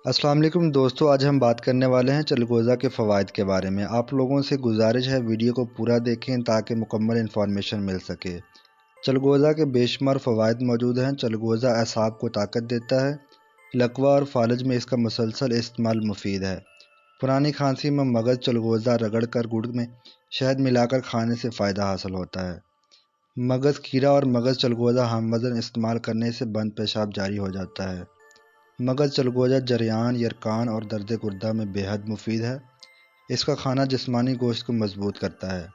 السلام علیکم دوستو، آج ہم بات کرنے والے ہیں چلغوزہ کے فوائد کے بارے میں۔ آپ لوگوں سے گزارش ہے ویڈیو کو پورا دیکھیں تاکہ مکمل انفارمیشن مل سکے۔ چلغوزہ کے بے شمار فوائد موجود ہیں۔ چلغوزہ اعصاب کو طاقت دیتا ہے۔ لکوہ اور فالج میں اس کا مسلسل استعمال مفید ہے۔ پرانی کھانسی میں مغز چلغوزہ رگڑ کر گڑ میں شہد ملا کر کھانے سے فائدہ حاصل ہوتا ہے۔ مغز کھیرا اور مغز چلغوزہ ہم وزن استعمال کرنے سے بند پیشاب جاری ہو جاتا ہے۔ مغز چلغوزہ جریان، یرقان اور درد گردہ میں بے حد مفید ہے۔ اس کا کھانا جسمانی گوشت کو مضبوط کرتا ہے۔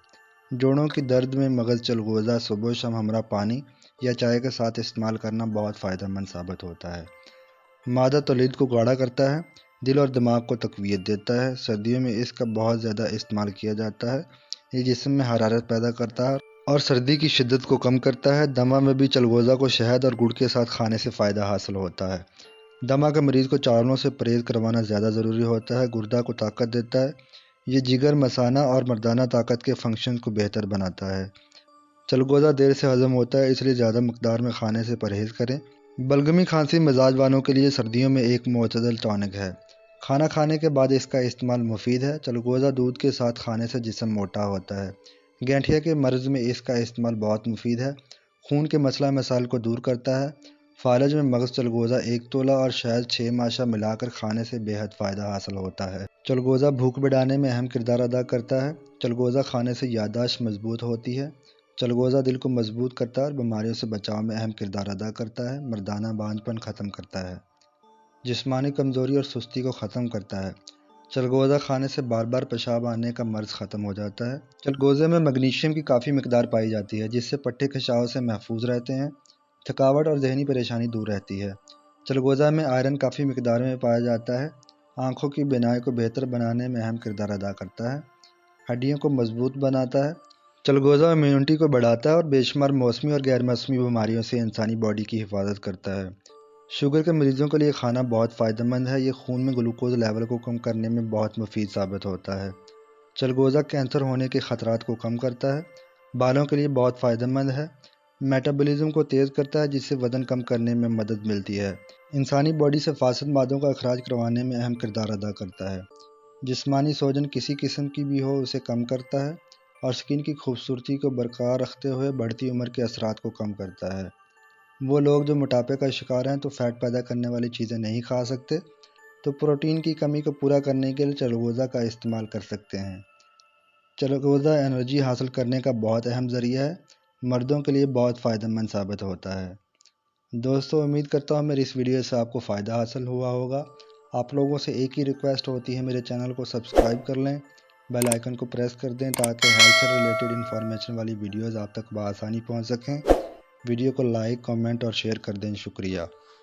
جوڑوں کی درد میں مغز چلغوزہ صبح و شام ہمراہ پانی یا چائے کے ساتھ استعمال کرنا بہت فائدہ مند ثابت ہوتا ہے۔ معدہ تولید کو گاڑھا کرتا ہے۔ دل اور دماغ کو تقویت دیتا ہے۔ سردیوں میں اس کا بہت زیادہ استعمال کیا جاتا ہے۔ یہ جسم میں حرارت پیدا کرتا ہے اور سردی کی شدت کو کم کرتا ہے۔ دمہ میں بھی چلغوزہ کو شہد اور گڑ کے ساتھ کھانے سے فائدہ حاصل ہوتا ہے۔ دمہ کے مریض کو چاولوں سے پرہیز کروانا زیادہ ضروری ہوتا ہے۔ گردہ کو طاقت دیتا ہے۔ یہ جگر، مثانہ اور مردانہ طاقت کے فنکشن کو بہتر بناتا ہے۔ چلغوزہ دیر سے ہضم ہوتا ہے، اس لیے زیادہ مقدار میں کھانے سے پرہیز کریں۔ بلغمی کھانسی مزاج والوں کے لیے سردیوں میں ایک معتدل ٹانک ہے۔ کھانا کھانے کے بعد اس کا استعمال مفید ہے۔ چلغوزہ دودھ کے ساتھ کھانے سے جسم موٹا ہوتا ہے۔ گینٹھیا کے مرض میں اس کا استعمال بہت مفید ہے۔ خون کے مسئلہ مسائل کو دور کرتا ہے۔ فالج میں مغز چلغوزہ 1 تولہ اور شہد 6 ماشا ملا کر کھانے سے بے حد فائدہ حاصل ہوتا ہے۔ چلغوزہ بھوک بڑھانے میں اہم کردار ادا کرتا ہے۔ چلغوزہ کھانے سے یادداشت مضبوط ہوتی ہے۔ چلغوزہ دل کو مضبوط کرتا ہے اور بیماریوں سے بچاؤ میں اہم کردار ادا کرتا ہے۔ مردانہ بانجھ پن ختم کرتا ہے۔ جسمانی کمزوری اور سستی کو ختم کرتا ہے۔ چلغوزہ کھانے سے بار بار پیشاب آنے کا مرض ختم ہو جاتا ہے۔ چلغوزے میں میگنیشیم کی کافی مقدار پائی جاتی ہے، جس سے پٹھے کھچاؤ سے محفوظ رہتے ہیں۔ تھکاوٹ اور ذہنی پریشانی دور رہتی ہے۔ چلغوزہ میں آئرن کافی مقدار میں پایا جاتا ہے۔ آنکھوں کی بینائی کو بہتر بنانے میں اہم کردار ادا کرتا ہے۔ ہڈیوں کو مضبوط بناتا ہے۔ چلغوزہ امیونٹی کو بڑھاتا ہے اور بے شمار موسمی اور غیر موسمی بیماریوں سے انسانی باڈی کی حفاظت کرتا ہے۔ شوگر کے مریضوں کے لیے کھانا بہت فائدہ مند ہے۔ یہ خون میں گلوکوز لیول کو کم کرنے میں بہت مفید ثابت ہوتا ہے۔ چلغوزہ کینسر ہونے کے خطرات کو کم کرتا ہے۔ بالوں کے لیے بہت فائدہ مند ہے۔ میٹابولزم کو تیز کرتا ہے، جس سے وزن کم کرنے میں مدد ملتی ہے۔ انسانی باڈی سے فاسد مادوں کا اخراج کروانے میں اہم کردار ادا کرتا ہے۔ جسمانی سوجن کسی قسم کی بھی ہو اسے کم کرتا ہے اور سکن کی خوبصورتی کو برقرار رکھتے ہوئے بڑھتی عمر کے اثرات کو کم کرتا ہے۔ وہ لوگ جو موٹاپے کا شکار ہیں تو فیٹ پیدا کرنے والی چیزیں نہیں کھا سکتے، تو پروٹین کی کمی کو پورا کرنے کے لیے چلغوزہ کا استعمال کر سکتے ہیں۔ چلغوزہ انرجی حاصل کرنے کا بہت اہم ذریعہ ہے۔ مردوں کے لیے بہت فائدہ مند ثابت ہوتا ہے۔ دوستو، امید کرتا ہوں میری اس ویڈیو سے آپ کو فائدہ حاصل ہوا ہوگا۔ آپ لوگوں سے ایک ہی ریکویسٹ ہوتی ہے، میرے چینل کو سبسکرائب کر لیں، بیل آئیکن کو پریس کر دیں تاکہ ہیلتھ سے ریلیٹڈ انفارمیشن والی ویڈیوز آپ تک بآسانی پہنچ سکیں۔ ویڈیو کو لائک، کمنٹ اور شیئر کر دیں۔ شکریہ۔